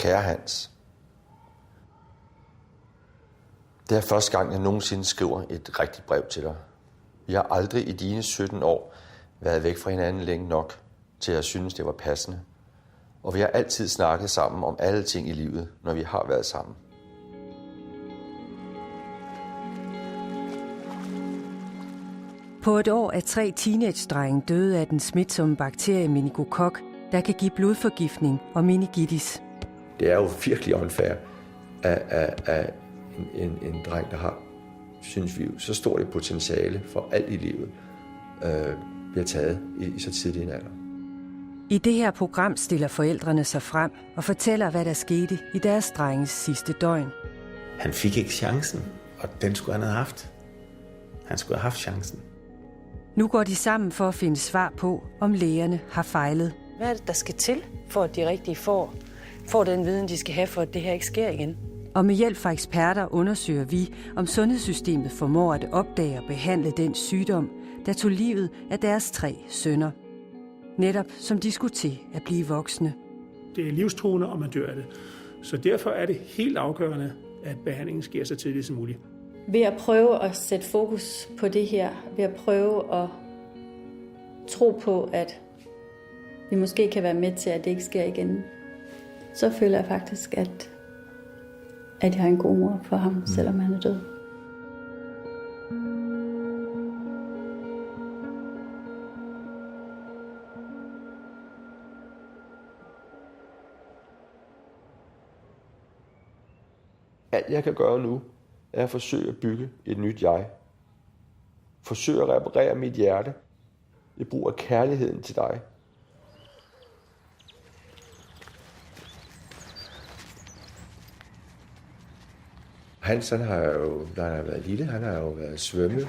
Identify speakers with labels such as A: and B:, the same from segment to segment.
A: Kære Hans, det er første gang, jeg nogensinde skriver et rigtigt brev til dig. Vi har aldrig i dine 17 år været væk fra hinanden længe nok, til at synes, det var passende. Og vi har altid snakket sammen om alle ting i livet, når vi har været sammen.
B: På et år er 3 teenagedrenge døde af den smitsomme bakterie meningokok, der kan give blodforgiftning og meningitis.
A: Det er jo virkelig unfair af en dreng, der har, synes vi, så stort et potentiale for alt i livet, bliver taget i så tidlig en alder.
B: I det her program stiller forældrene sig frem og fortæller, hvad der skete i deres drenges sidste døgn.
C: Han fik ikke chancen, og den skulle han have haft. Han skulle have haft chancen.
B: Nu går de sammen for at finde svar på, om lægerne har fejlet.
D: Hvad er det, der skal til, for at de rigtige får den viden, de skal have, for at det her ikke sker igen?
B: Og med hjælp fra eksperter undersøger vi, om sundhedssystemet formår at opdage og behandle den sygdom, der tog livet af deres 3 sønner. Netop som de skulle til at blive voksne.
E: Det er livstruende, og man dør af det. Så derfor er det helt afgørende, at behandlingen sker så tidligt som muligt.
F: Ved at prøve at sætte fokus på det her, ved at prøve at tro på, at vi måske kan være med til, at det ikke sker igen, så føler jeg faktisk, at jeg har en god mor for ham, selvom han er død.
A: Alt jeg kan gøre nu, er at forsøge at bygge et nyt jeg. Forsøge at reparere mit hjerte ved brug af kærligheden til dig. Hans, han har jo, da han har været lille, han har jo været svømme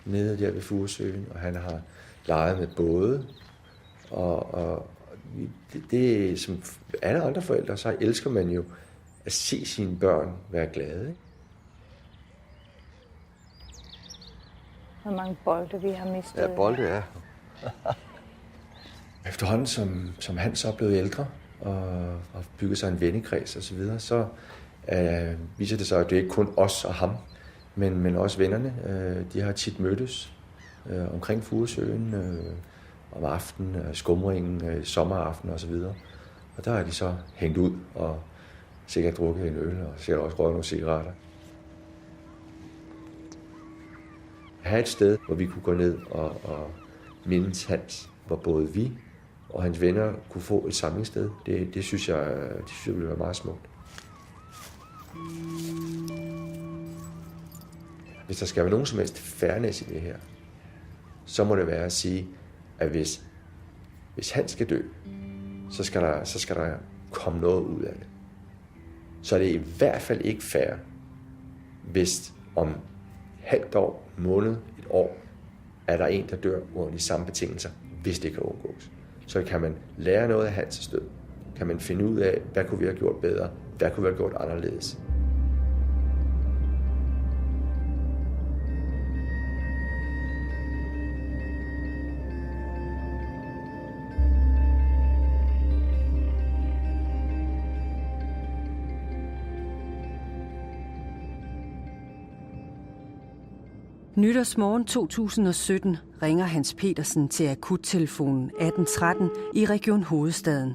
A: nede der ved Furesøen, og han har leget med både. Og det som alle andre forældre, så elsker man jo at se sine børn være glade. Ikke?
G: Hvor mange bolde vi har mistet.
A: Ja, bolde, ja. Efterhånden som Hans er blevet ældre og bygget sig en vennekreds og så videre, så viser det sig, at det ikke kun os og ham, men også vennerne. De har tit mødtes omkring Furesøen om aftenen, skumringen, sommeraften og så videre. Og der er de så hængt ud og sikkert drukket en øl og sikkert også røget nogle cigaretter. Have et sted, hvor vi kunne gå ned og mindes Hans, hvor både vi og hans venner kunne få et samlingssted. Det synes jeg ville være meget smukt. Hvis der skal være nogen som helst fairness i det her, så må det være at sige, at hvis han skal dø, så skal der komme noget ud af det. Så er det i hvert fald ikke fair, hvis om halvt år, måned, et år, er der en, der dør under de samme betingelser, hvis det kan undgås. Så kan man lære noget af hans død. Kan man finde ud af, hvad kunne vi have gjort bedre, hvad kunne vi have gjort anderledes.
B: Nytårsmorgen 2017 ringer Hans Petersen til akuttelefonen 1813 i Region Hovedstaden.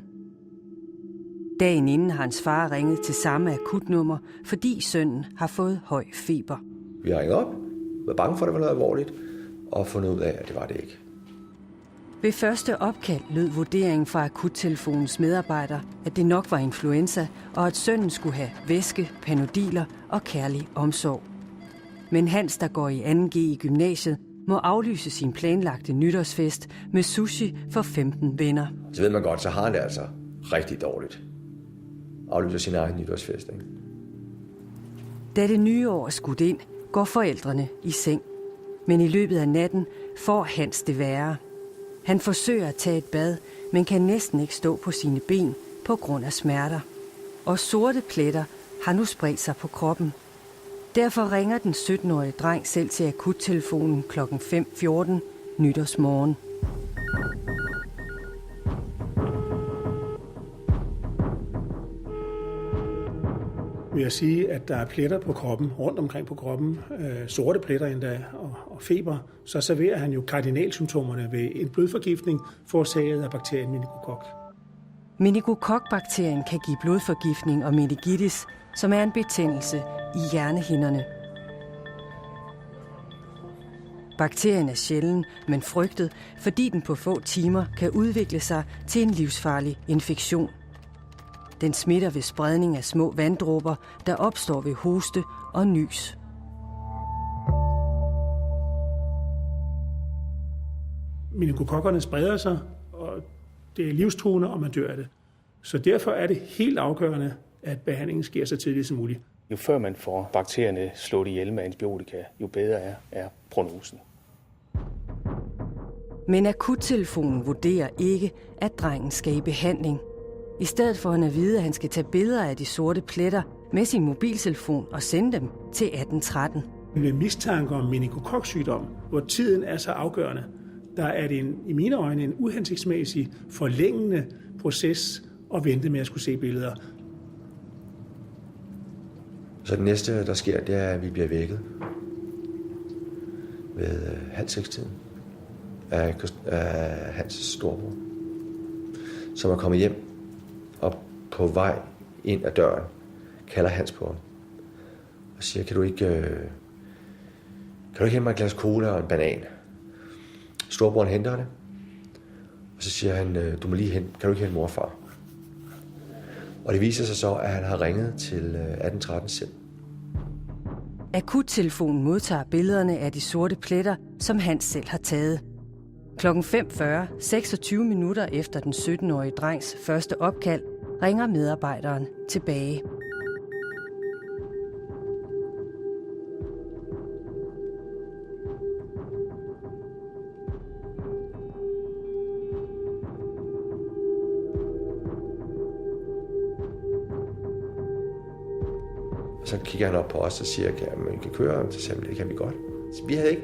B: Dagen inden har hans far ringet til samme akutnummer, fordi sønnen har fået høj feber.
A: Vi har ringet op, var bange for, at det var noget alvorligt, og fundet ud af, at det var det ikke.
B: Ved første opkald lød vurderingen fra akuttelefonens medarbejdere, at det nok var influenza, og at sønnen skulle have væske, panodiler og kærlig omsorg. Men Hans, der går i 2G i gymnasiet, må aflyse sin planlagte nytårsfest med sushi for 15 venner.
A: Så ved man godt, så har han det altså rigtig dårligt. Aflyser sin egen nytårsfest, ikke?
B: Da det nye år er skudt ind, går forældrene i seng. Men i løbet af natten får Hans det værre. Han forsøger at tage et bad, men kan næsten ikke stå på sine ben på grund af smerter. Og sorte pletter har nu spredt sig på kroppen. Derfor ringer den 17-årige dreng selv til akuttelefonen kl. 5:14 nytårsmorgen.
E: ved at sige, at der er pletter på kroppen, rundt omkring på kroppen, sorte pletter endda, og feber, så serverer han jo kardinalsymptomerne ved en blodforgiftning forårsaget af bakterien meningokok.
B: Meningokok-bakterien kan give blodforgiftning og meningitis, som er en betændelse i hjernehinderne. Bakterien er sjælden, men frygtet, fordi den på få timer kan udvikle sig til en livsfarlig infektion. Den smitter ved spredning af små vanddråber, der opstår ved hoste og nys.
E: Meningokokkerne spreder sig, og det er livstruende, og man dør af det. Så derfor er det helt afgørende, at behandlingen sker så tidligt som muligt.
H: Jo før man får bakterierne slået ihjel med antibiotika, jo bedre er prognosen.
B: Men akuttelefonen vurderer ikke, at drengen skal i behandling. I stedet får han at vide, at han skal tage billeder af de sorte pletter med sin mobiltelefon og sende dem til 1813.
E: Med mistanke om meningokoksygdom, hvor tiden er så afgørende, der er det i mine øjne en uhensigtsmæssig, forlængende proces at vente med at skulle se billeder.
A: Så det næste, der sker, det er, at vi bliver vækket ved 5:30-tiden af Hans storebror, som er kommet hjem og på vej ind ad døren kalder Hans på ham og siger, kan du ikke hente mig et glas cola og en banan? Storebroren henter det, og så siger han, du må lige hente, kan du ikke hente mor og far? Og det viser sig så, at han har ringet til 1813 selv.
B: Akuttelefonen modtager billederne af de sorte pletter, som Hans selv har taget. Klokken 5:40, 26 minutter efter den 17-årige drengs første opkald, ringer medarbejderen tilbage.
A: Så kigger han op på os og siger, at man kan køre, så siger han, det kan vi godt. Så vi havde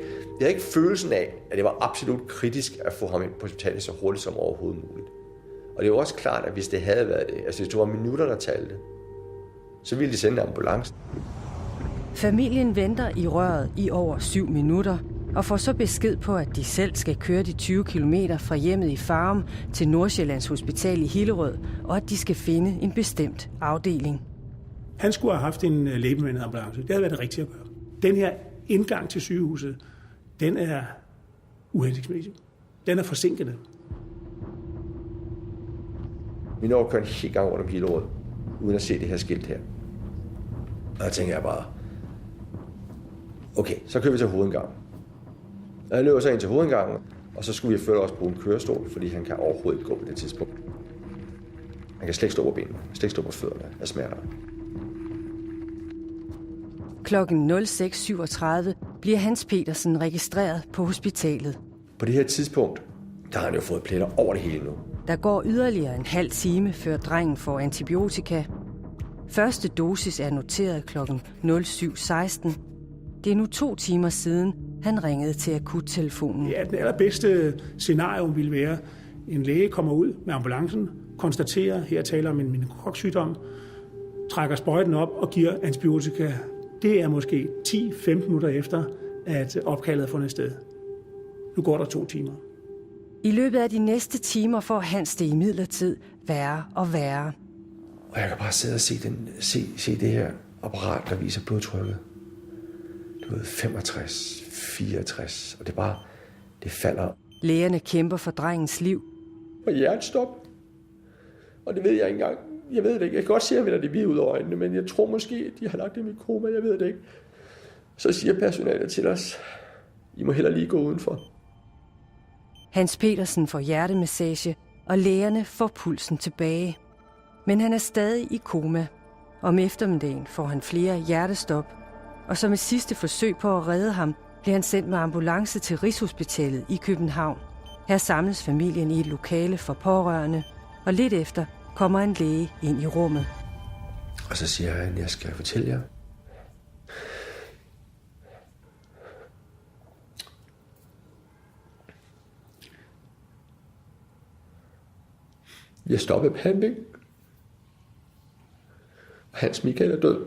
A: ikke følelsen af, at det var absolut kritisk at få ham ind på hospitalet så hurtigt som overhovedet muligt. Og det er jo også klart, at hvis det havde været det, altså hvis det var minutter, der talte, så ville de sende ambulancen.
B: Familien venter i røret i over 7 minutter og får så besked på, at de selv skal køre de 20 kilometer fra hjemmet i Farum til Nordsjællands Hospital i Hillerød, og at de skal finde en bestemt afdeling.
E: Han skulle have haft en lægebemandet ambulance. Det havde været det rigtige at gøre. Den her indgang til sygehuset, den er uhensigtsmæssig. Den er forsinkende.
A: Vi når at køre en hel gang rundt om Hillerød, uden at se det her skilt her. Og der tænker jeg bare, okay, så kører vi til hovedindgangen. Og jeg løber så ind til hovedindgangen, og så skulle vi før også bruge en kørestol, fordi han kan overhovedet ikke gå på det tidspunkt. Han kan slet ikke stå på benene, slet ikke stå på fødderne af smerter.
B: Klokken 06:37 bliver Hans Petersen registreret på hospitalet.
A: På det her tidspunkt, der har han jo fået pletter over det hele nu.
B: Der går yderligere en halv time, før drengen får antibiotika. Første dosis er noteret klokken 07:16. Det er nu 2 timer siden, han ringede til akuttelefonen.
E: Ja, den allerbedste scenario ville være, en læge kommer ud med ambulancen, konstaterer, her taler om en meningokoksygdom, trækker sprøjten op og giver antibiotika. Det er måske 10-15 minutter efter, at opkaldet er fundet sted. Nu går der 2 timer.
B: I løbet af de næste timer får Hans det imidlertid værre og værre.
A: Og jeg kan bare sidde og se det her apparat, der viser blodtrykket. Du ved, 65, 64, og det falder.
B: Lægerne kæmper for drengens liv.
A: Og hjertestop. Og det ved jeg ikke engang. Jeg ved det ikke. Jeg kan godt se, at jeg det hvide ud af øjnene, men jeg tror måske, at de har lagt det i koma. Jeg ved det ikke. Så siger personalet til os, I må heller lige gå udenfor.
B: Hans Petersen får hjertemassage, og lægerne får pulsen tilbage. Men han er stadig i koma. Om eftermiddagen får han flere hjertestop, og som et sidste forsøg på at redde ham, bliver han sendt med ambulance til Rigshospitalet i København. Her samles familien i et lokale for pårørende, og lidt efter kommer en læge ind i rummet.
A: Og så siger han, jeg skal fortælle jer. Vi har stoppet behandling. Hans Michael er død.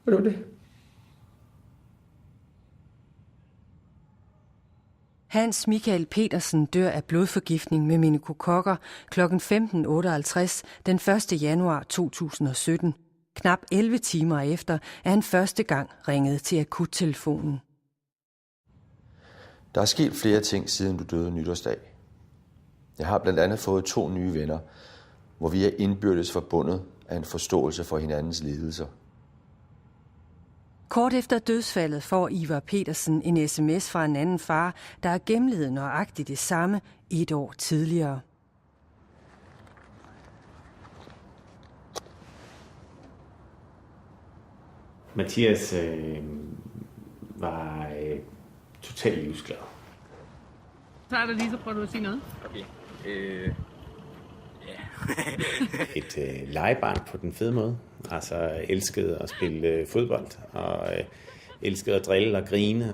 A: Og det var det.
B: Hans Michael Petersen dør af blodforgiftning med meningokokker kl. 15.58 den 1. januar 2017. Knap 11 timer efter er han første gang ringet til akuttelefonen.
A: Der er sket flere ting, siden du døde nytårsdag. Jeg har blandt andet fået 2 nye venner, hvor vi er indbyrdes forbundet af en forståelse for hinandens lidelser.
B: Kort efter dødsfaldet får Ivar Petersen en sms fra en anden far, der har gennemlevet nøjagtigt det samme 1 år tidligere.
C: Mathias var totalt livsglad.
I: Så er der lige, så prøver du at sige noget.
C: Okay. Et legebarn på den fede måde. Altså elskede at spille fodbold, og elskede at drille og grine.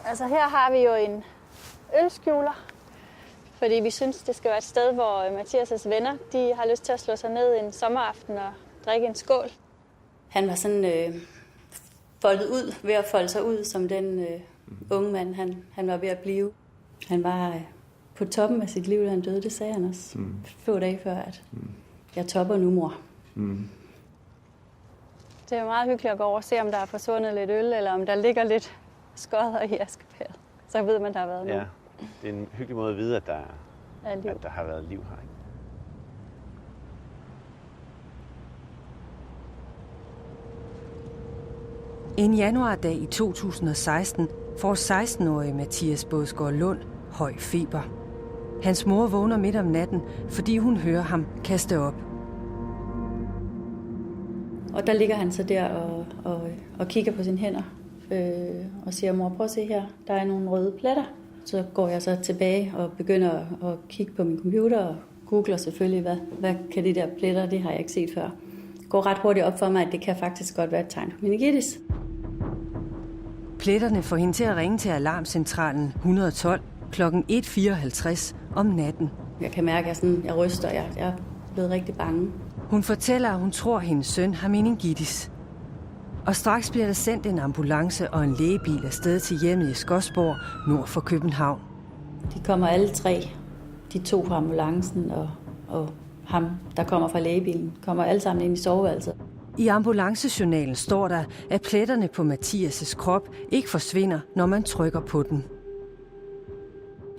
F: Altså her har vi jo en ølskjuler, fordi vi synes, det skal være et sted, hvor Mathias' venner de har lyst til at slå sig ned en sommeraften og drikke en skål. Han var sådan foldet ud, ved at folde sig ud som den unge mand, han var ved at blive. Han var på toppen af sit liv, da han døde, det sagde han også. Få dage før, at jeg topper nu, mor. Det er meget hyggeligt at gå over og se, om der er forsvundet lidt øl, eller om der ligger lidt skodder i askepæret. Så ved man, der har været noget.
C: Ja, det er en hyggelig måde at vide, at der har været liv her.
B: En januardag i 2016 får 16-årige Mathias Bådsgaard Lund høj feber. Hans mor vågner midt om natten, fordi hun hører ham kaste op.
F: Og der ligger han så der og kigger på sine hænder og siger, mor, prøv at se her, der er nogle røde pletter. Så går jeg så tilbage og begynder at kigge på min computer og googler selvfølgelig, hvad kan de der pletter, det har jeg ikke set før. Det går ret hurtigt op for mig, at det kan faktisk godt være et tegn på meningitis.
B: Pletterne får hende til at ringe til alarmcentralen 112 kl. 1.54 om natten.
F: Jeg kan mærke, at jeg ryster, jeg er blevet rigtig bange.
B: Hun fortæller, at hun tror, at hendes søn har meningitis. Og straks bliver der sendt en ambulance og en lægebil afsted til hjemmet i Skodsborg, nord for København.
F: De kommer alle 3, de 2 fra ambulancen og ham, der kommer fra lægebilen, kommer alle sammen ind i soveværelset.
B: I ambulancejournalen står der, at pletterne på Mathias' krop ikke forsvinder, når man trykker på den.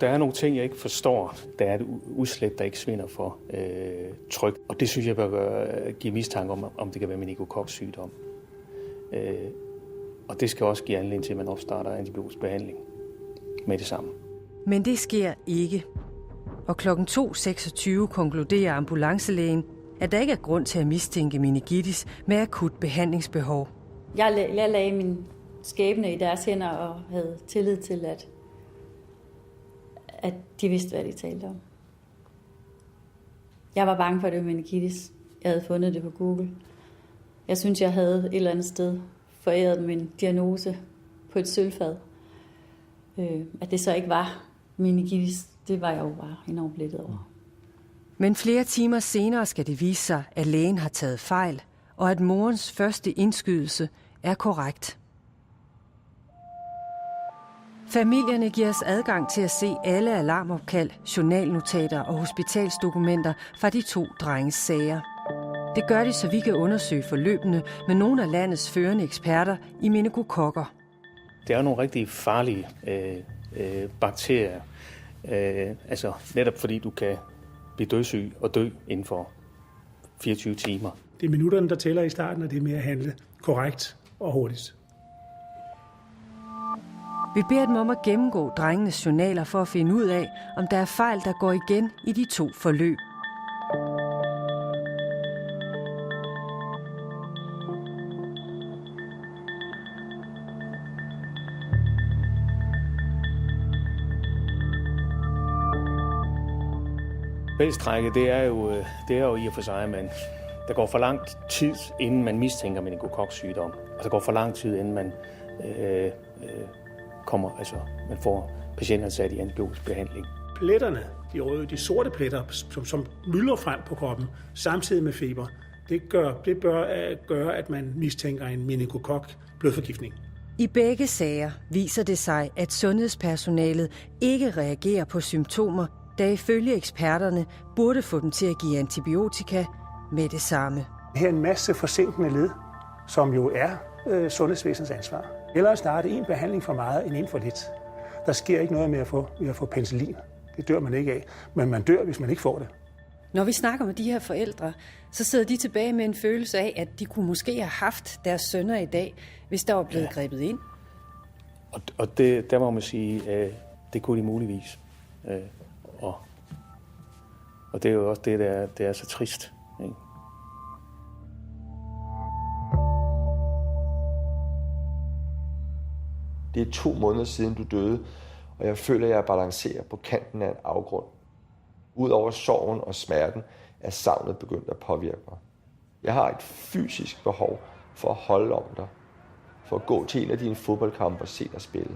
H: Der er nogle ting, jeg ikke forstår. Der er et udslæt, der ikke svinder for tryk. Og det synes jeg bør give mistanke om det kan være meningokoksygdom. Og det skal også give anledning til, at man opstarter antibiotisk behandling med det samme.
B: Men det sker ikke. Og kl. 2.26 konkluderer ambulancelægen, at der ikke er grund til at mistænke meningitis med akut behandlingsbehov.
F: Jeg lagde min skæbne i deres hænder og havde tillid til, at de vidste, hvad de talte om. Jeg var bange for, at det var meningitis. Jeg havde fundet det på Google. Jeg synes, jeg havde et eller andet sted foræret min diagnose på et sølvfad. At det så ikke var meningitis, det var jeg jo bare enormt lettet over.
B: Men flere timer senere skal det vise sig, at lægen har taget fejl, og at morens første indskydelse er korrekt. Familierne giver os adgang til at se alle alarmopkald, journalnotater og hospitalsdokumenter fra de 2 drenges sager. Det gør de, så vi kan undersøge forløbene med nogle af landets førende eksperter i meningokokker.
H: Det er jo nogle rigtig farlige bakterier. Altså netop fordi du kan blive dødssyg og dø inden for 24 timer.
E: Det er minutterne, der tæller i starten, og det er med at handle korrekt og hurtigt.
B: Vi beder dem om at gennemgå drengenes journaler for at finde ud af, om der er fejl, der går igen i de 2 forløb.
H: Fællestrækket, det er jo i og for sig, at der går for lang tid, inden man mistænker meningokoksygdom. Altså der går for lang tid, inden man man får patienterne sat i antibiotisk behandling.
E: Pletterne, de røde, de sorte pletter, som myldrer frem på kroppen, samtidig med feber, det bør gøre, at man mistænker en meningokok-blodforgiftning.
B: I begge sager viser det sig, at sundhedspersonalet ikke reagerer på symptomer, der ifølge eksperterne burde få dem til at give antibiotika med det samme.
E: Her er en masse forsinkende led, som jo er sundhedsvæsenets ansvar. Eller at starte en behandling for meget end en for lidt. Der sker ikke noget med at få penicillin. Det dør man ikke af, men man dør, hvis man ikke får det.
B: Når vi snakker med de her forældre, så sidder de tilbage med en følelse af, at de kunne måske have haft deres sønner i dag, hvis der var blevet grebet ind.
H: Og det, der må man sige, det kunne de muligvis. Og det er jo også det, der er så trist. Ikke?
A: Det er 2 måneder siden, du døde, og jeg føler, at jeg balancerer på kanten af en afgrund. Udover sorgen og smerten er savnet begyndt at påvirke mig. Jeg har et fysisk behov for at holde om dig, for at gå til en af dine fodboldkampe og se dig spille.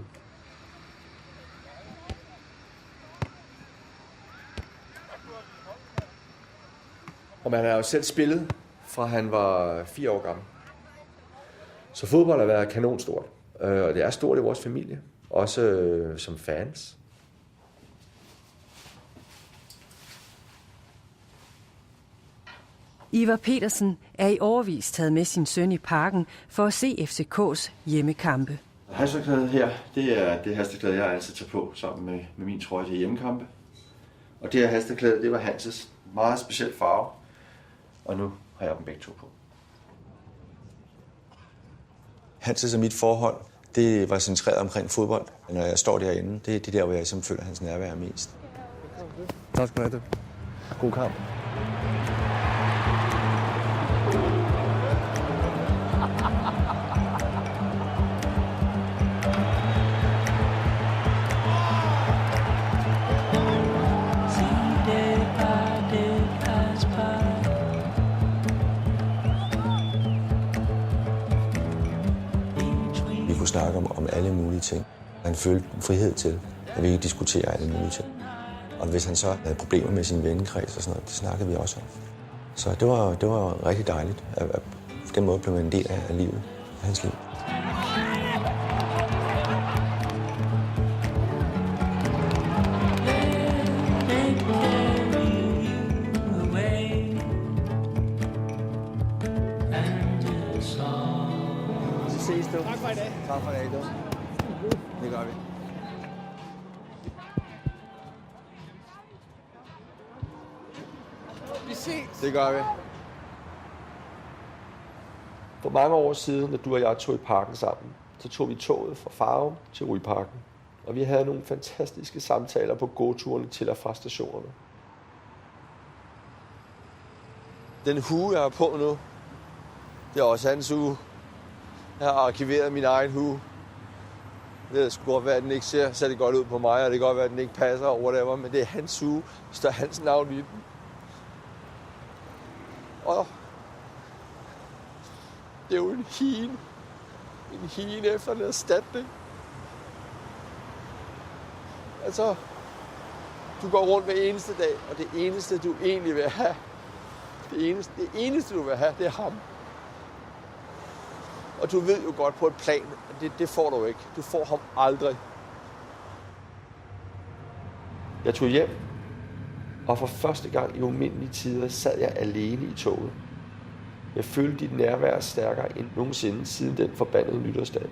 A: Og man har jo selv spillet, fra han var 4 år gammel. Så fodbold har været kanonstort, og det er stort i vores familie, også som fans.
B: Ivar Petersen er i årevis taget med sin søn i parken for at se FCK's hjemmekampe.
A: Halstørklædet her, det er det halstørklæde, jeg altid tager på sammen med min trøje til hjemmekampe. Og det her halstørklæde, det var Hanses meget speciel farve, og nu har jeg dem begge to på.
J: Hanses og mit forhold, det var centreret omkring fodbold. Når jeg står derinde, det er der, hvor jeg føler hans nærvær mest.
A: Tak skal du have. God kamp.
J: Vi kunne snakke om alle mulige ting. Han følte en frihed til, at vi ikke diskuterer alle mulige ting. Og hvis han så havde problemer med sin vennekreds og sådan noget, det snakkede vi også om. Så det var rigtig dejligt, at på den måde blev en del af livet, af hans liv.
K: Ses du. Tak for i dag. Tak for i dag, du. Det gør vi.
I: Vi ses.
K: Det gør vi.
A: For mange år siden, da du og jeg tog i parken sammen, så tog vi toget fra Farum til Ryparken. Og vi havde nogle fantastiske samtaler på gåturene til og fra stationerne.
K: Den hue, jeg har på nu, det er også hans hue. Jeg har arkiveret min egen hue. Det skulle godt være, at den ikke ser særlig godt ud på mig, og det kan godt være, at den ikke passer og whatever, men det er hans hue. Så der er hans navn i den. Og det er jo en hine. En hine efter en erstatning. Altså, du går rundt hver eneste dag, og det eneste, du egentlig vil have, det eneste, du vil have, det er ham. Og du ved jo godt på et plan, at det får du ikke. Du får ham aldrig.
A: Jeg tog hjem, og for første gang i umindelige tider sad jeg alene i toget. Jeg følte dit nærvær stærkere end nogensinde siden den forbandede nytårsdag.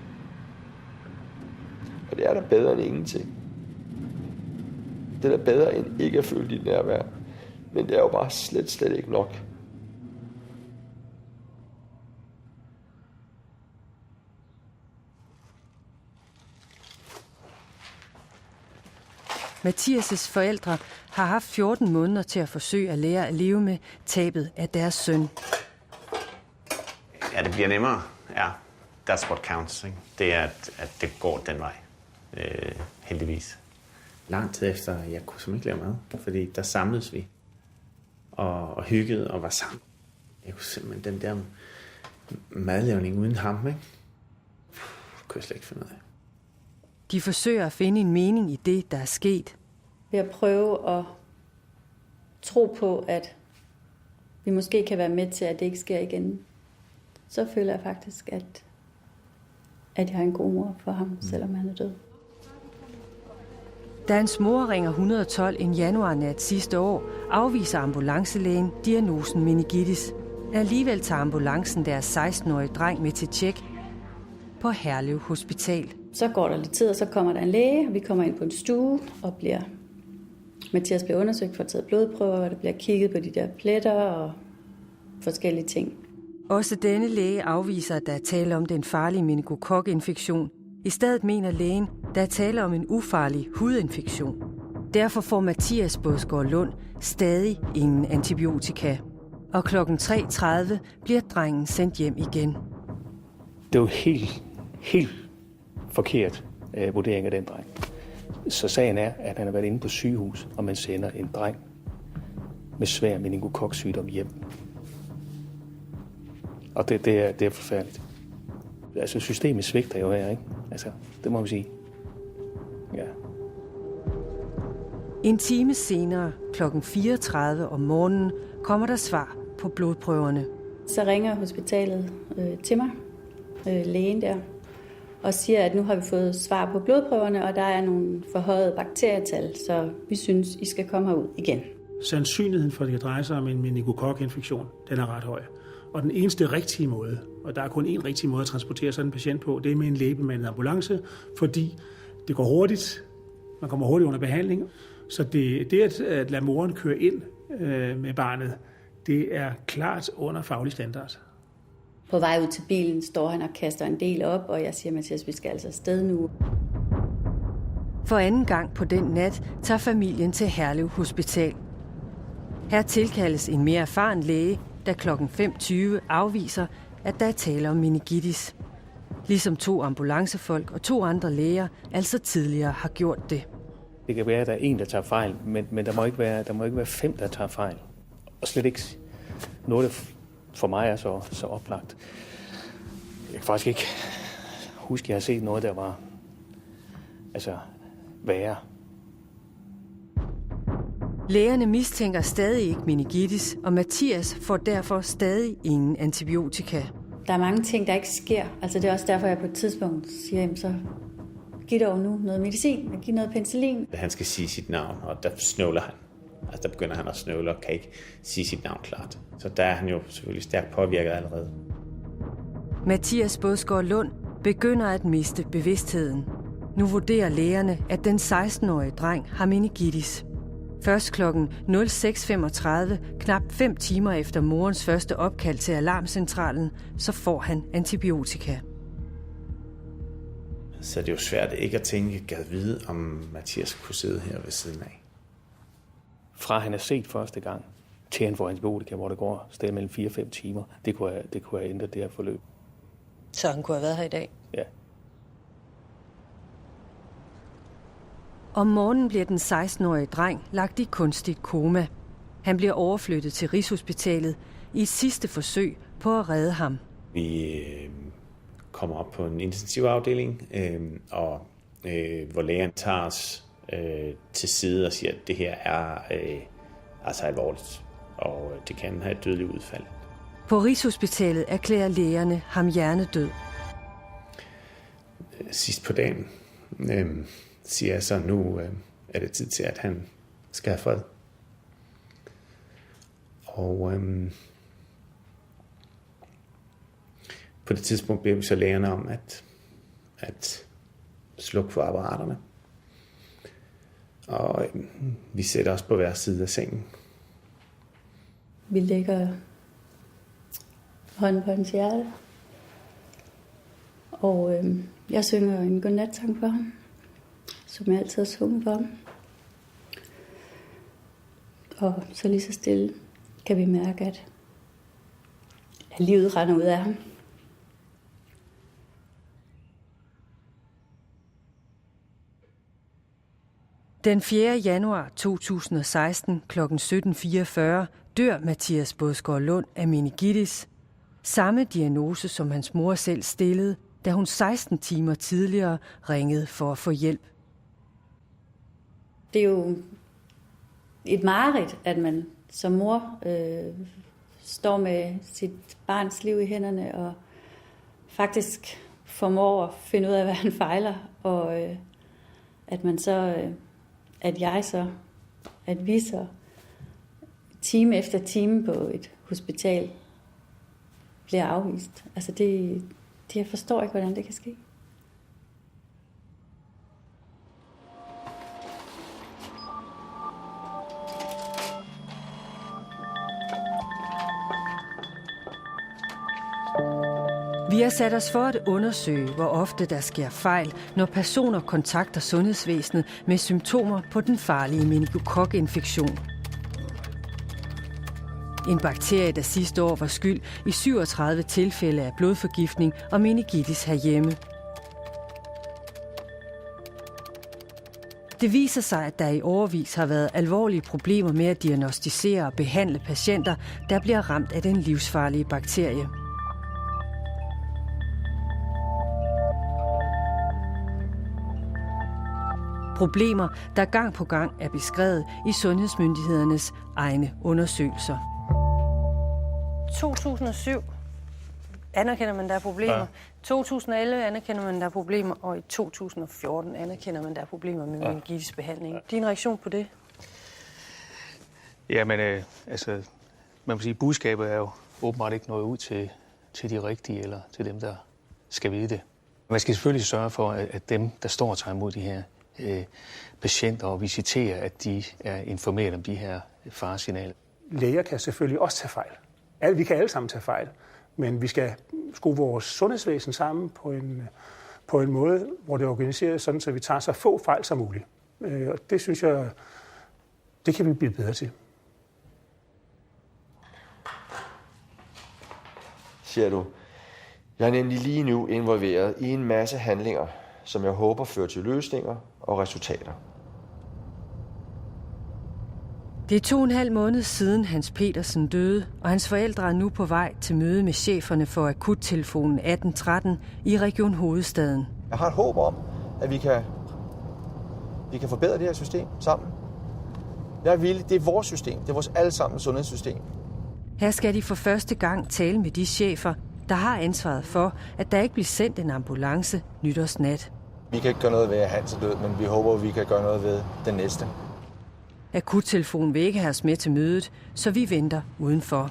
A: Og det er da bedre end ingenting. Det er da bedre end ikke at føle dit nærvær. Men det er jo bare slet ikke nok.
B: Mathias' forældre har haft 14 måneder til at forsøge at lære at leve med tabet af deres søn.
C: Ja, det bliver nemmere. Ja, that's what counts. Ikke? Det er, at det går den vej. Heldigvis. Lang tid efter, jeg kunne simpelthen ikke lave mad, fordi der samledes vi og hyggede og var sammen. Jeg kunne simpelthen den der madlavning uden ham, ikke? Det kunne jeg slet ikke finde ud af.
B: De forsøger at finde en mening i det, der er sket.
F: Ved at prøve at tro på, at vi måske kan være med til, at det ikke sker igen. Så føler jeg faktisk, at jeg har en god mor for ham, selvom han er død.
B: Da hans mor ringer 112 en januarnat sidste år, afviser ambulancelægen diagnosen meningitis. Alligevel tager ambulancen deres 16-årige dreng med til tjek på Herlev Hospital.
F: Så går der lidt tid, og så kommer der en læge, og vi kommer ind på en stue, og Mathias bliver undersøgt for at tage blodprøver, og der bliver kigget på de der pletter og forskellige ting.
B: Også denne læge afviser, at der er tale om den farlige meningokokinfektion. I stedet mener lægen, der er tale om en ufarlig hudinfektion. Derfor får Mathias Bådsgaard Lund stadig ingen antibiotika. Og klokken 3:30 bliver drengen sendt hjem igen.
H: Det er jo helt forkert vurdering af den dreng. Så sagen er, at han har været inde på sygehus, og man sender en dreng med svær meningokoksygdom hjem. Og det er forfærdeligt. Altså, systemet svigter jo her, ikke? Altså, det må vi sige. Ja.
B: En time senere, klokken 34 om morgenen, kommer der svar på blodprøverne.
F: Så ringer hospitalet til mig, lægen der, og siger, at nu har vi fået svar på blodprøverne, og der er nogle forhøjede bakterietal, så vi synes, I skal komme herud igen.
E: Sandsynligheden for, at det drejer sig om en meningokokinfektion, den er ret høj. Og den eneste rigtige måde, og der er kun én rigtig måde at transportere sådan en patient på, det er med en lægebemandet ambulance, fordi det går hurtigt, man kommer hurtigt under behandling. Så det at lade moren køre ind med barnet, det er klart under faglig standard.
F: På vej ud til bilen står han og kaster en del op, og jeg siger, Mathias, vi skal altså afsted nu.
B: For anden gang på den nat tager familien til Herlev Hospital. Her tilkaldes en mere erfaren læge, der klokken 5:20 afviser, at der er tale om meningitis. Ligesom 2 ambulancefolk og 2 andre læger altså tidligere har gjort det.
H: Det kan være, at der er en, der tager fejl, men der må ikke være 5, der tager fejl. Og slet ikke noget, der for mig er så oplagt. Jeg kan faktisk ikke huske, at jeg har set noget, der var værre.
B: Lægerne mistænker stadig ikke meningitis, og Mathias får derfor stadig ingen antibiotika.
F: Der er mange ting, der ikke sker. Altså det er også derfor, jeg på et tidspunkt siger, jamen så giv dog nu noget medicin, giv noget penicillin.
C: Han skal sige sit navn, og der snøvler han. Altså der begynder han at snøvle og kan ikke sige sit navn klart. Så der er han jo selvfølgelig stærkt påvirket allerede.
B: Mathias Bådsgaard Lund begynder at miste bevidstheden. Nu vurderer lægerne, at den 16-årige dreng har meningitis. Først klokken 06:35, knap 5 timer efter morens første opkald til alarmcentralen, så får han antibiotika.
C: Så det er jo svært ikke at tænke, gad vide, om Mathias kunne sidde her ved siden af.
H: Fra han er set første gang, til han får antibiotika, hvor det går sted mellem 4-5 timer, det kunne have ændret det her forløb.
D: Så han kunne have været her i dag?
H: Ja.
B: Om morgenen bliver den 16-årige dreng lagt i kunstigt koma. Han bliver overflyttet til Rigshospitalet i et sidste forsøg på at redde ham.
C: Vi kommer op på en intensivafdeling, hvor lægen tager os til side og siger, at det her er altså alvorligt, og det kan have et dødeligt udfald.
B: På Rigshospitalet erklærer lægerne ham hjernedød.
C: Sidst på dagen siger jeg så, nu er det tid til, at han skal have fred. Og på det tidspunkt bliver vi så lægerne om at slukke for apparaterne. Og vi sætter os på hver side af sengen.
F: Vi lægger hånden på hans hjerte. Og jeg synger en godnatsang for ham, som jeg altid har sunget for ham. Og så lige så stille kan vi mærke, at livet render ud af ham.
B: Den 4. januar 2016 kl. 17.44 dør Mathias Bådsgaard Lund af meningitis. Samme diagnose, som hans mor selv stillede, da hun 16 timer tidligere ringede for at få hjælp.
F: Det er jo et mareridt, at man som mor står med sit barns liv i hænderne og faktisk formår at finde ud af, hvad han fejler, og at vi så time efter time på et hospital bliver afvist. Altså jeg forstår ikke, hvordan det kan ske.
B: Vi har sat os for at undersøge, hvor ofte der sker fejl, når personer kontakter sundhedsvæsenet med symptomer på den farlige meningokokinfektion. En bakterie, der sidste år var skyld i 37 tilfælde af blodforgiftning og meningitis herhjemme. Det viser sig, at der i årevis har været alvorlige problemer med at diagnosticere og behandle patienter, der bliver ramt af den livsfarlige bakterie. Problemer, der gang på gang er beskrevet i sundhedsmyndighedernes egne undersøgelser.
D: 2007 anerkender man, der er problemer.
H: Ja.
D: 2011 anerkender man, der er problemer. Og i 2014 anerkender man, der er problemer med meningitisbehandling. Din reaktion på det?
H: Jamen, man må sige, budskabet er jo åbenbart ikke nået ud til de rigtige, eller til dem, der skal vide det. Man skal selvfølgelig sørge for, at dem, der står og tager imod de her patienter og visiterer, at de er informeret om de her faresignaler.
E: Læger kan selvfølgelig også tage fejl. Vi kan alle sammen tage fejl, men vi skal skrue vores sundhedsvæsen sammen på en måde, hvor det er organiseret sådan, så vi tager så få fejl som muligt. Og det synes jeg, det kan vi blive bedre til.
A: Siger du, jeg er nemlig lige nu involveret i en masse handlinger, som jeg håber fører til løsninger og resultater.
B: Det er 2,5 måneder siden Hans Petersen døde, og hans forældre er nu på vej til møde med cheferne for akuttelefonen 1813 i Region Hovedstaden.
A: Jeg har et håb om, at vi kan forbedre det her system sammen. Jeg er villig. Det er vores system. Det er vores allesammens sundhedssystem.
B: Her skal de for første gang tale med de chefer, der har ansvaret for, at der ikke bliver sendt en ambulance nytårsnat.
A: Vi kan ikke gøre noget ved, at Hans er død, men vi håber, at vi kan gøre noget ved den næste.
B: Akuttelefonen vil ikke have os med til mødet, så vi venter udenfor.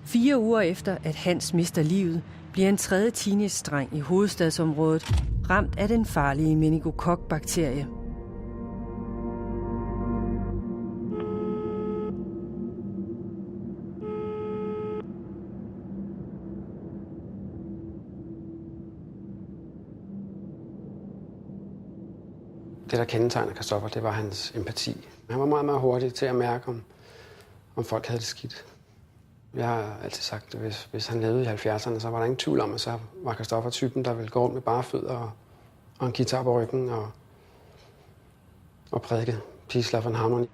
B: 4 uger efter, at Hans mister livet, bliver en 3. teenage-dreng i hovedstadsområdet ramt af den farlige meningokok-bakterie.
L: Det, der kendetegner Christoffer, det var hans empati. Han var meget, meget hurtig til at mærke, om folk havde det skidt. Jeg har altid sagt, at hvis han levede i 70'erne, så var der ingen tvivl om, at så var Christoffer typen, der ville gå rundt med bare fødder og en guitar på ryggen og prædike Peace, Love and Harmony.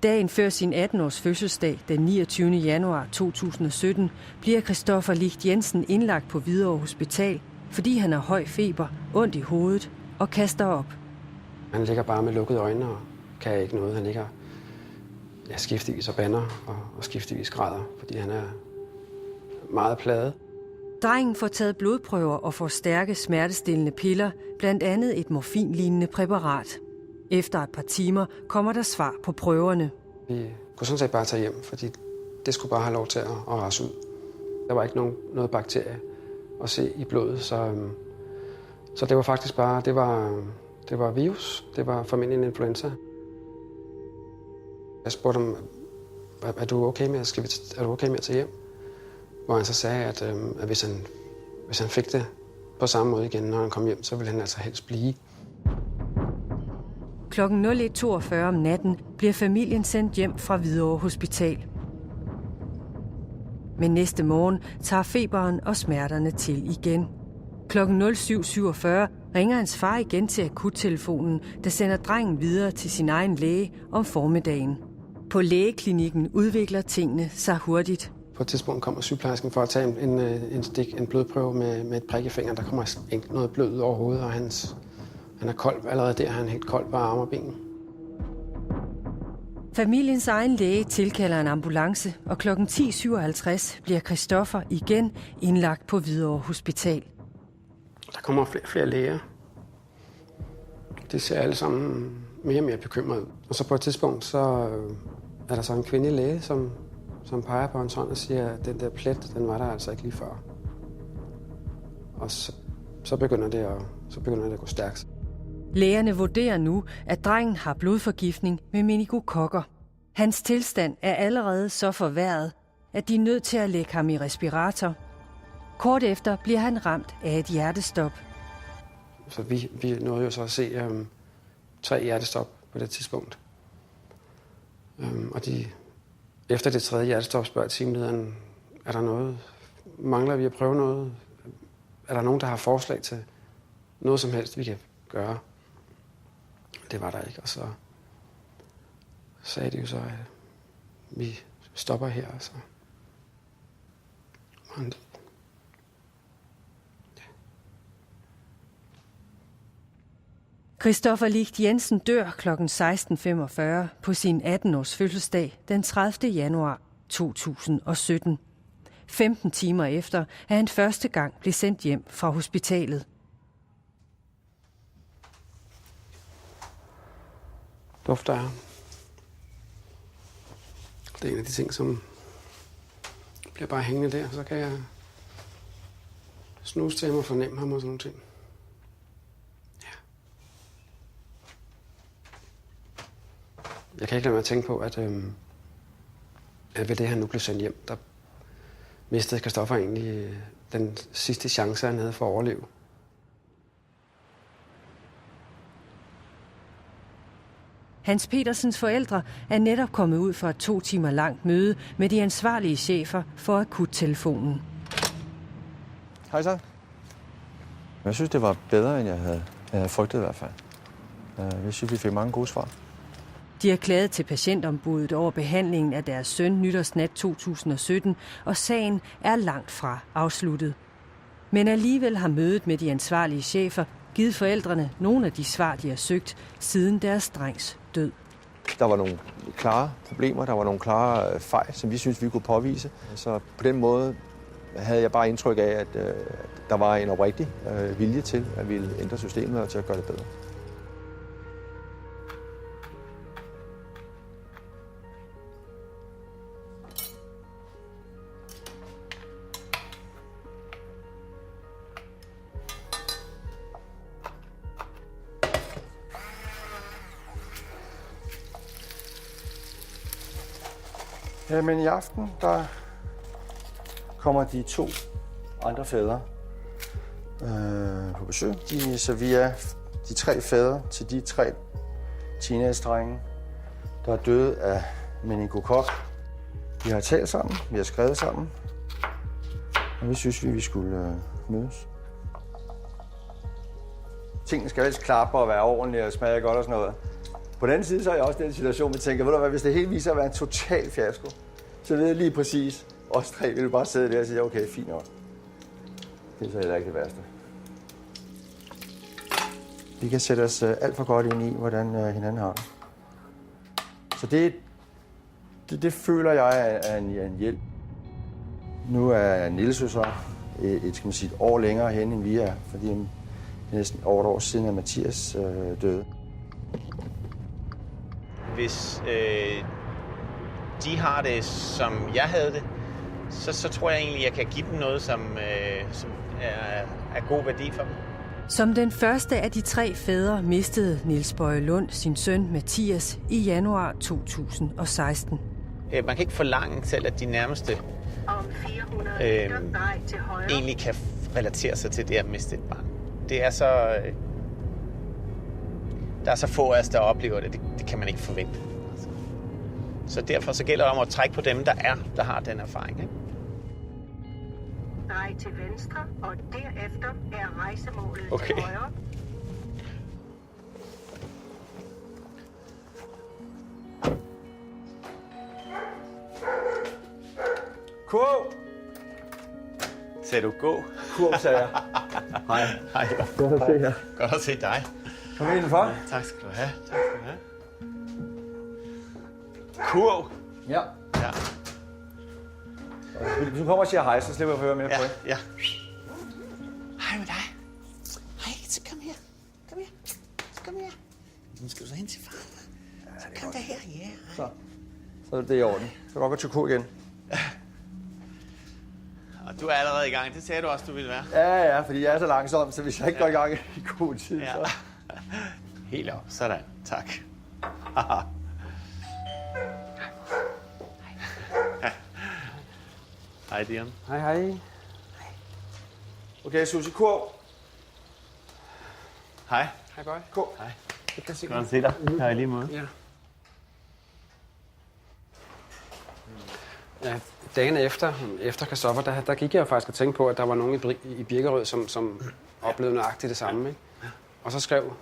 B: Dagen før sin 18-års fødselsdag, den 29. januar 2017, bliver Christoffer Licht Jensen indlagt på Hvidovre Hospital, fordi han har høj feber, ondt i hovedet og kaster op.
L: Han ligger bare med lukkede øjne og kan ikke noget. Han ligger skiftevis og bander og skiftevis græder, fordi han er meget plaget.
B: Drengen får taget blodprøver og får stærke smertestillende piller, blandt andet et morfinlignende præparat. Efter et par timer kommer der svar på prøverne.
L: Vi kunne sådan set bare tage hjem, fordi det skulle bare have lov til at rase ud. Der var ikke noget bakterie at se i blodet, så det var faktisk bare, det var virus. Det var formentlig en influenza. Jeg spurgte ham, er du okay med at tage hjem? Hvor han så sagde, at hvis han fik det på samme måde igen, når han kom hjem, så ville han altså helst blive.
B: Klokken 01:42 om natten bliver familien sendt hjem fra Hvidovre Hospital. Men næste morgen tager feberen og smerterne til igen. Klokken 07:47 ringer hans far igen til akuttelefonen, der sender drengen videre til sin egen læge om formiddagen. På lægeklinikken udvikler tingene sig hurtigt.
L: På et tidspunkt kommer sygeplejersken for at tage en blodprøve med et prik i fingeren. Der kommer ikke noget blod ud over hovedet, og han er kold. Allerede der er han helt kold på arme og ben.
B: Familiens egen læge tilkalder en ambulance, og kl. 10.57 bliver Christoffer igen indlagt på Hvidovre Hospital.
L: Der kommer flere læger. Det ser alle sammen mere og mere bekymret ud. Og så på et tidspunkt, så er der så en kvindelig læge, som peger på hans hånd og siger, at den der plet, den var der altså ikke lige før. Og så begynder det at gå stærkt.
B: Lægerne vurderer nu, at drengen har blodforgiftning med meningokokker. Hans tilstand er allerede så forværret, at de er nødt til at lægge ham i respirator. Kort efter bliver han ramt af et hjertestop.
L: Så vi nåede jo så at se 3 hjertestop på det tidspunkt. Og efter det 3. hjertestop spørger teamlederen, er der noget? Mangler vi at prøve noget? Er der nogen, der har forslag til noget som helst, vi kan gøre? Det var der ikke, og så sagde de jo så, at vi stopper her, og så var han død.
B: Christoffer Licht Jensen dør kl. 16.45 på sin 18-års fødselsdag den 30. januar 2017. 15 timer efter, at han første gang blev sendt hjem fra hospitalet.
L: Dufter af. Det er en af de ting, som bliver bare hængende der. Så kan jeg snuse til ham og fornemme ham og sådan nogle ting. Ja. Jeg kan ikke lade mig at tænke på, at ved det, han nu blev sendt hjem, der mistede Christoffer egentlig den sidste chance, han havde for at overleve.
B: Hans Petersens forældre er netop kommet ud for et 2 timer langt møde med de ansvarlige chefer for akuttelefonen.
J: Hej så. Jeg synes, det var bedre, end jeg havde frygtet i hvert fald. Jeg synes, vi fik mange gode svar.
B: De har klaget til patientombuddet over behandlingen af deres søn nytårsnat 2017, og sagen er langt fra afsluttet. Men alligevel har mødet med de ansvarlige chefer givet forældrene nogle af de svar, de har søgt siden deres drengs død.
J: Der var nogle klare problemer, der var nogle klare fejl, som vi synes, vi kunne påvise. Så på den måde havde jeg bare indtryk af, at der var en oprigtig vilje til at ville ændre systemet og til at gøre det bedre. Men i aften, der kommer de 2 andre fædre på besøg. Så vi er de 3 fædre til de 3 teenage-drenge, der er døde af meningokok. Vi har talt sammen, vi har skrevet sammen, og vi synes, vi skulle mødes. Tingene skal helst klappe og være ordentlige og smage godt og sådan noget. På den anden side, så er jeg også i den situation, hvor jeg tænker, ved du hvad, hvis det hele viser at være en total fiasko, så ved jeg lige præcis, os 3 ville bare sidde der og sige, okay, fint nok. Det er så heller ikke det værste. Vi kan sætte os alt for godt ind i, hvordan hinanden har det. Så det føler jeg er en hjælp. Nu er Niels så et år længere hen, end vi er, fordi det er næsten over et år siden, at Mathias døde.
C: Hvis de har det, som jeg havde det, så tror jeg egentlig, jeg kan give dem noget, som er god værdi for dem.
B: Som den første af de 3 fædre mistede Niels Bøje Lund sin søn Mathias i januar 2016.
C: Man kan ikke forlange selv, at de nærmeste egentlig kan relatere sig til det at miste et barn. Det er så... Der er så få af os, der oplever det. Det kan man ikke forvente. Så derfor så gælder det om at trække på dem, der har den erfaring. Ikke?
M: Drej til venstre, og derefter er rejsemålet
C: okay.
M: til højre.
K: Kurv!
C: Sagde du gå?
K: Kurv, sagde jeg. Hej.
C: Hej.
K: Godt at se jer.
C: Godt at se dig.
K: Kom indenfor.
C: Ja, tak skal du have. Tak skal du have. Kurv.
K: Ja.
C: Ja.
K: Hvis du kommer og siger hej, så slipper jeg for at høre mere på jer.
C: Ja. Hej med dig. Hej, så kom her. Kom her. Så kom her. Nu skal du så hen til far. Så kom der her. Ja.
K: Så er det i orden. Så kan godt gå til K igen.
C: Og du er allerede i gang. Det sagde du også, du ville være.
K: Ja, fordi jeg er så langsom, så hvis jeg ikke går i gang i god tid,
C: Ja.
K: så...
C: Helt op. Sådan. Tak. Hej, Dion.
L: Hej.
K: Okay, Susie, kurv.
C: Hej.
L: Hej, boy.
K: Kurv.
C: Hej.
L: Jeg kan se
C: Godt at se dig. Hej, lige måde.
L: Ja. Ja, dagene efter Kristoffer, der gik jeg faktisk og tænkte på, at der var nogen i Birkerød, som oplevede nøjagtigt det samme. Ikke? Og så skrev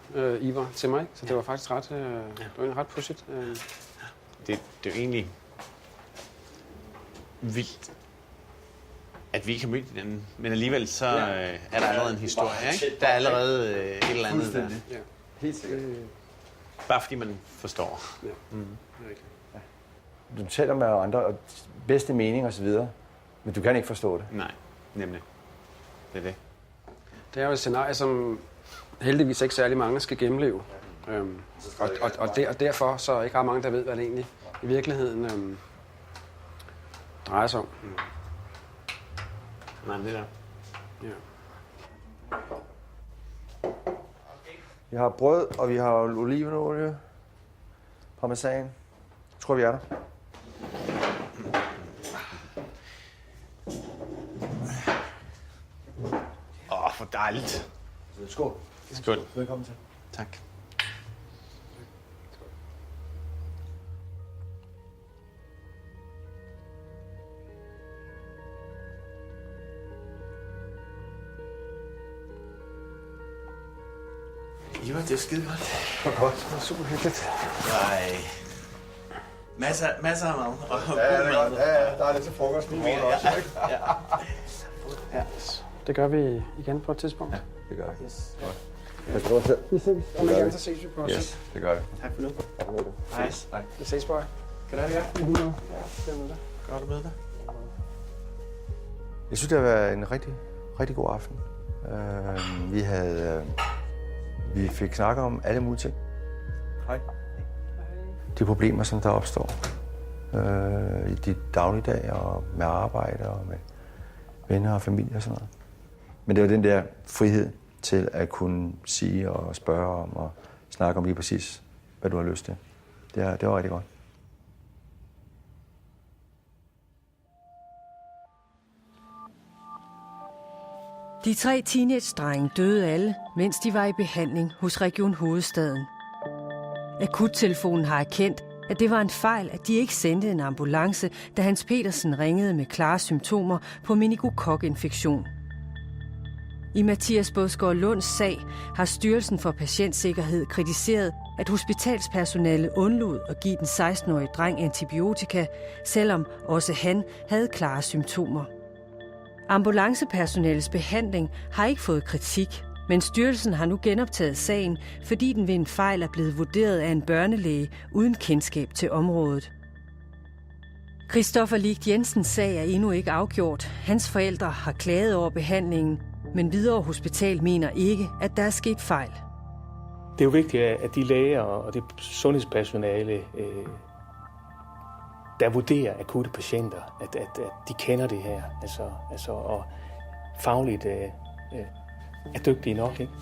L: Ivar til mig, ikke? Så det var faktisk ret pudsigt.
C: Det er jo egentlig vildt, at vi ikke har mødt hinanden, men alligevel så er der allerede en historie, ikke? Der er allerede et eller andet der.
K: Ja. Helt sikkert.
C: Bare fordi man forstår.
L: Ja.
K: Du taler med andre og bedste mening og så videre, men du kan ikke forstå det.
C: Nej, nemlig. Det er det.
L: Det er jo et scenarie, som heldigvis ikke særlig mange skal gennemleve. Og derfor så er ikke ret mange, der ved, hvad det egentlig i virkeligheden drejer sig om.
C: Nej, det der.
L: Ja.
K: Vi har brød, og vi har olivenolie, parmesan. Tror vi er der.
C: For dejligt.
K: Skål.
C: Skål.
K: Velkommen til.
C: Tak. Ivar, det er skide godt.
K: Det var godt. Det var super hyggeligt.
C: Nej. Masser af mad. Og
K: Ja, det er godt. Ja, der er lidt til frokost lige morgen også, ikke?
L: Ja. Det gør vi igen på et tidspunkt.
K: Ja, det gør vi. Yes. Jeg tror selv.
L: Vi ses. Om ikke så ses vi på os.
K: Yes, det gør vi.
C: Tak for nu.
K: Hej.
L: Vi ses, boy.
C: Kan det være?
L: Ja, det er med dig.
C: Godt at møde dig.
K: Jeg synes, det har været en rigtig god aften. Vi fik snakket om alle mulige ting. Hej. De problemer, som der opstår i dit dagligdag og med arbejde og med venner og familie og sådan noget. Men det var den der frihed til at kunne sige og spørge om og snakke om lige præcis, hvad du har lyst til. Det var rigtig godt.
B: De 3 teenage-drenge døde alle, mens de var i behandling hos Region Hovedstaden. Akuttelefonen har erkendt, at det var en fejl, at de ikke sendte en ambulance, da Hans Petersen ringede med klare symptomer på meningokok-infektion. I Mathias Bådsgaard Lunds sag har Styrelsen for Patientsikkerhed kritiseret, at hospitalspersonalet undlod at give den 16-årige dreng antibiotika, selvom også han havde klare symptomer. Ambulancepersonalets behandling har ikke fået kritik, men styrelsen har nu genoptaget sagen, fordi den ved en fejl er blevet vurderet af en børnelæge uden kendskab til området. Christoffer Ligt Jensens sag er endnu ikke afgjort. Hans forældre har klaget over behandlingen, men Hvidovre Hospital mener ikke, at der er sket fejl.
H: Det er jo vigtigt, at de læger og det sundhedspersonale, der vurderer akutte patienter, at de kender det her, altså og fagligt er dygtige nok, ikke?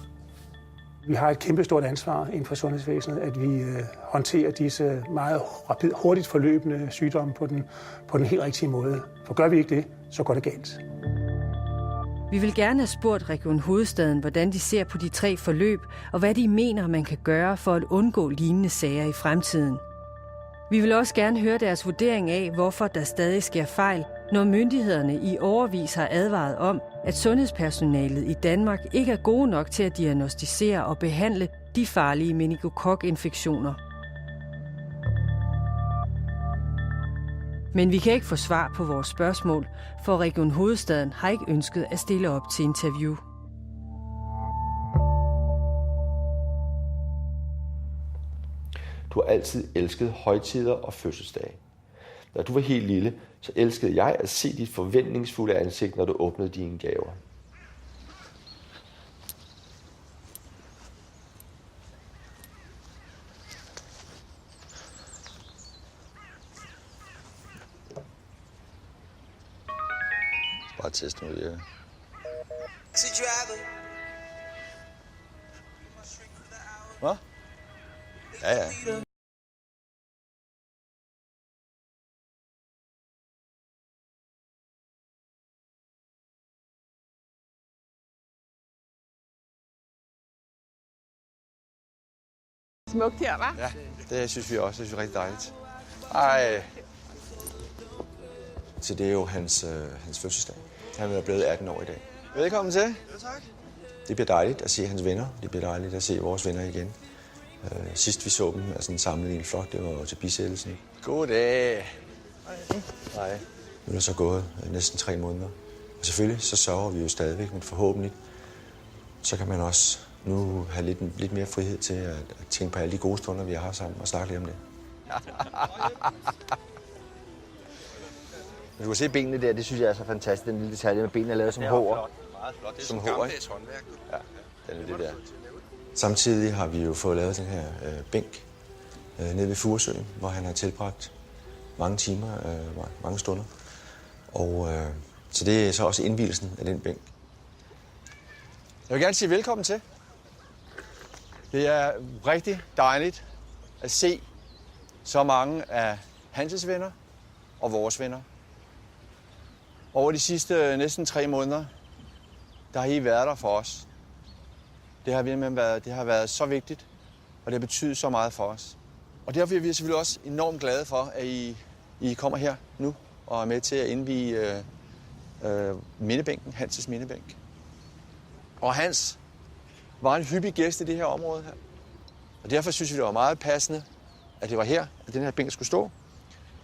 E: Vi har et kæmpestort ansvar inden for sundhedsvæsenet, at vi håndterer disse meget hurtigt forløbende sygdomme på den helt rigtige måde. For gør vi ikke det, så går det galt.
B: Vi vil gerne have spurgt Region Hovedstaden, hvordan de ser på de 3 forløb, og hvad de mener, man kan gøre for at undgå lignende sager i fremtiden. Vi vil også gerne høre deres vurdering af, hvorfor der stadig sker fejl, når myndighederne i årevis har advaret om, at sundhedspersonalet i Danmark ikke er gode nok til at diagnosticere og behandle de farlige meningokok-infektioner. Men vi kan ikke få svar på vores spørgsmål, for Region Hovedstaden har ikke ønsket at stille op til interview.
A: Du har altid elsket højtider og fødselsdage. Da du var helt lille, så elskede jeg at se dit forventningsfulde ansigt, når du åbnede dine gaver.
K: Bare test nu, ja. Hvad? Ja, ja.
I: Smukt her, hva'?
K: Ja, det synes vi også. Det synes vi er rigtig dejligt. Ej.
J: Så det er jo hans fødselsdag. Han er blevet 18 år i dag.
K: Velkommen til. Ja, tak.
J: Det bliver dejligt at se hans venner. Det bliver dejligt at se vores venner igen. Sidst vi så dem, sådan samlet i en flok, det var til bisættelsen.
K: Goddag.
J: Hej. Nu er der så gået næsten 3 måneder. Og selvfølgelig så sørger vi jo stadigvæk, men forhåbentlig så kan man også nu have lidt mere frihed til at tænke på alle de gode stunder, vi har haft sammen og snakke lidt om det.
K: Du kan se benene der, det synes jeg er så fantastisk. Den lille detalje med benene er lavet som hår.
J: Meget flot. Det er
K: som
J: gammeldags håndværk.
K: Ja, den er det der.
J: Samtidig har vi jo fået lavet den her bænk nede ved Furesøen, hvor han har tilbragt mange timer, mange stunder. Og så det er så også indvielsen af den bænk.
K: Jeg vil gerne sige velkommen til. Det er rigtig dejligt at se så mange af Hans' venner og vores venner. Over de sidste næsten 3 måneder, der har I været der for os. Det har været så vigtigt, og det har betydet så meget for os. Og derfor er vi selvfølgelig også enormt glade for, at I kommer her nu og er med til at indvie mindebænken, Hans' mindebænk. Og Hans var en hyppig gæst i det her område her. Og derfor synes vi, det var meget passende, at det var her, at den her bænk skulle stå.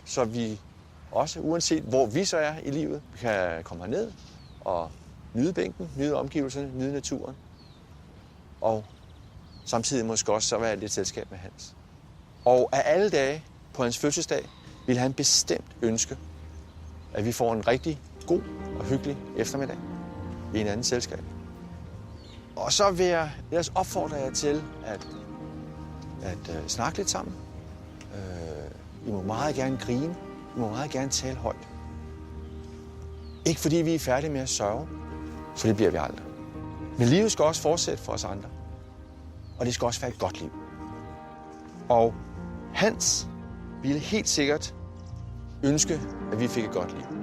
K: Så vi også, uanset hvor vi så er i livet, kan komme herned og nyde bænken, nyde omgivelserne, nyde naturen. Og samtidig måske også så være lidt selskab med Hans. Og af alle dage på hans fødselsdag vil han bestemt ønske, at vi får en rigtig god og hyggelig eftermiddag i en anden selskab. Og så vil jeg ellers opfordre jer til at snakke lidt sammen. I må meget gerne grine. I må meget gerne tale højt. Ikke fordi vi er færdige med at sørge, for det bliver vi aldrig. Men livet skal også fortsætte for os andre. Og det skal også være et godt liv. Og Hans ville helt sikkert ønske, at vi fik et godt liv.